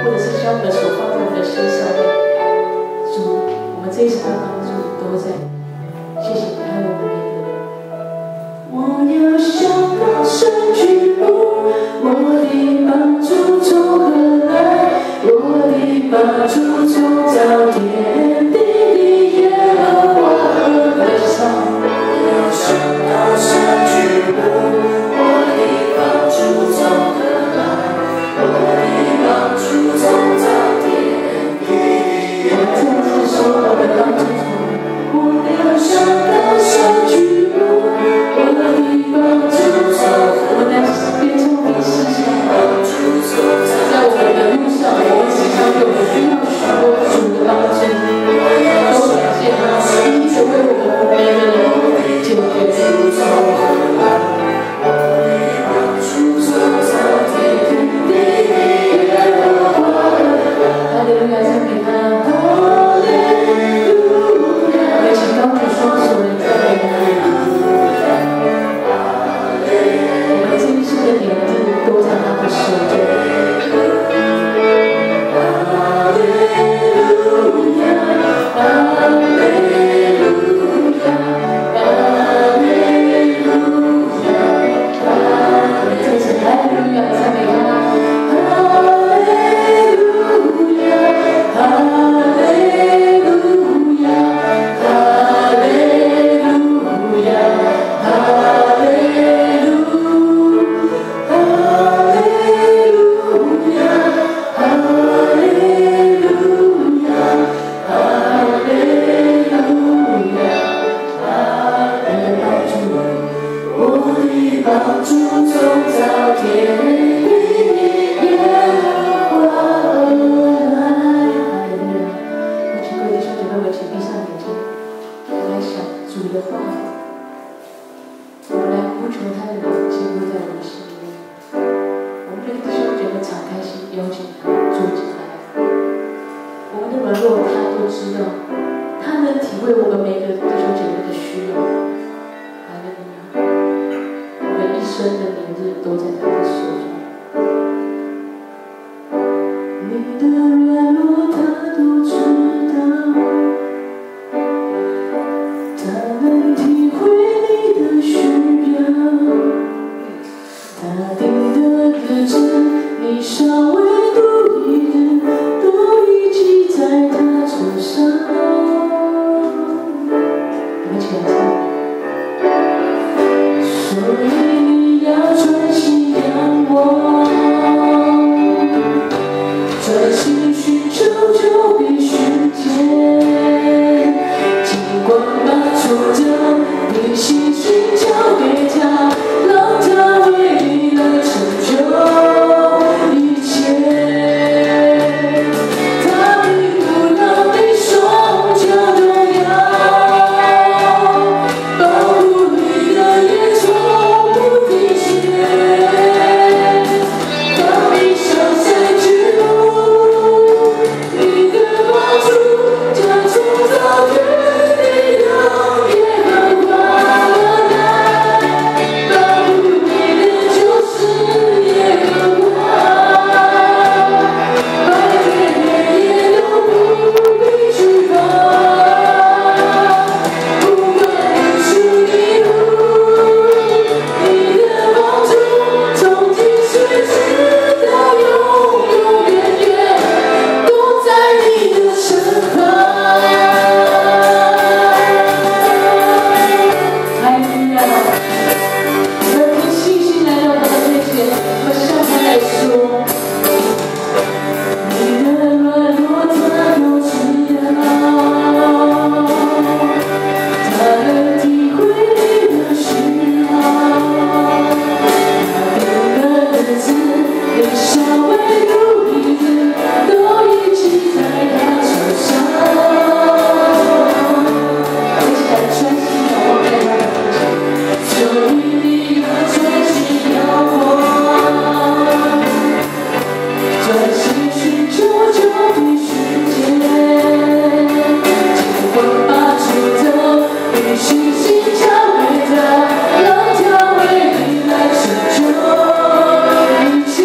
或者是将我们的手放在我们的心上面，主，我们这一场的帮助都在。谢谢你爱我们每个人。我要向高山举目，我的帮助从何来？我的帮助从造天地的耶和华而来。我要向高山举目，我的帮助从何来？我的帮助从造天地的耶和华。我再次说我的帮助从。我要向高山举目，我的帮助从何来？我在变成你世上帮助从在我们的路上，我们时常有需要许多主的帮助，都感谢他一直为我们每个人解决。我的帮助从造天地的耶和华而来。哈利路亚，赞美他。请高举双手来赞美他。我们这一生的点滴都在他的手中。哈利路亚，哈利路亚，哈利路亚，再次哈利路亚，赞美他。哈利路亚，哈利路亚。哈利路亚，哈利路，哈利路亚，哈利路亚，哈利路亚，我的帮助从造天地的耶和华而来。请各位弟兄姐妹们，请闭上眼睛。我们来想主的话，我们来呼求他的灵进入在我们心里面。我们的弟兄姐妹敞开心，邀请他住进来。我们的软弱，他都知道，他能体会我们每个弟兄姐妹的需要。哈利路亚！我们一生的年日都在他的手中。你的软弱，他都知道。他能体会你的需要，他定的日子，你尚未度一日，都已记在他手上。我们一起来唱。所以你要专心仰望，专心寻求就必寻见。尽管把挫折你信心交给他，让他为你来成就一切。他并不让你双脚动摇，保护你的眼从不停歇。当你向谁举目，你的帮助将从造天地的耶和华而来，保护你的就是耶和华，白天黑夜都不必惧怕，不管日出日落，你的帮助从今世直到永永远远都在你的身旁。哈利路亚！我们凭信心来到他的面前，我们向他来说：你的软弱他都知道，他能体会你的需要。他定的日子，你尚未度一日，都已记在他手上。一起来专心仰望在他的面前，所以你要专心仰望，专心寻求就必寻见。尽管把挫折你信心交给他，让他为你来成就一切。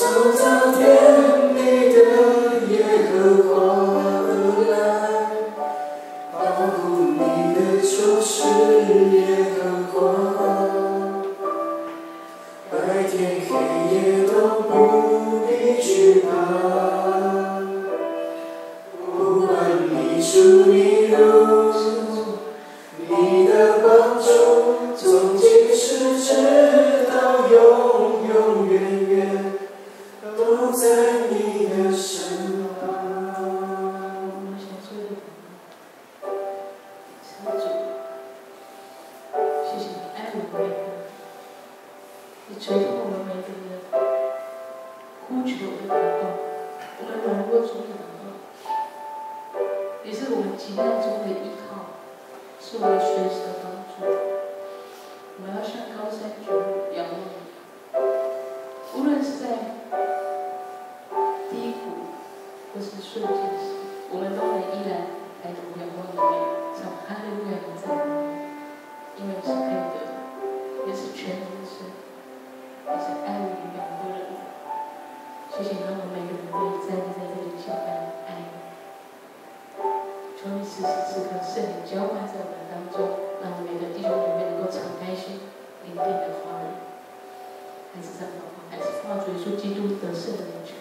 受造天地的耶和华而来，保护你的就是耶和华，白天黑夜都不必惧怕，不管你出你入，你的帮助从今时直到永永远远，都在你的身旁。我们想做一个祷告，主，谢谢你爱我们每个人，你垂听我们每个人的呼求跟祷告，我们软弱中的祷告，也是我们急难中的依靠，是我们随时的帮助。我们要向高山举目仰望你，无论是在低谷或是顺境时，我们都能依然抬头仰望你，唱哈利路亚的赞美，因为你是配得的，也是全能的神，也是爱我们每个人的。谢谢你让我们每个人都站立在这里敬拜爱你。求你此时此刻圣灵浇灌在我们当中，让我们每个弟兄姐妹能够敞开心，聆听你的话语。还是这样祷告，还是靠主耶稣基督得胜的名求。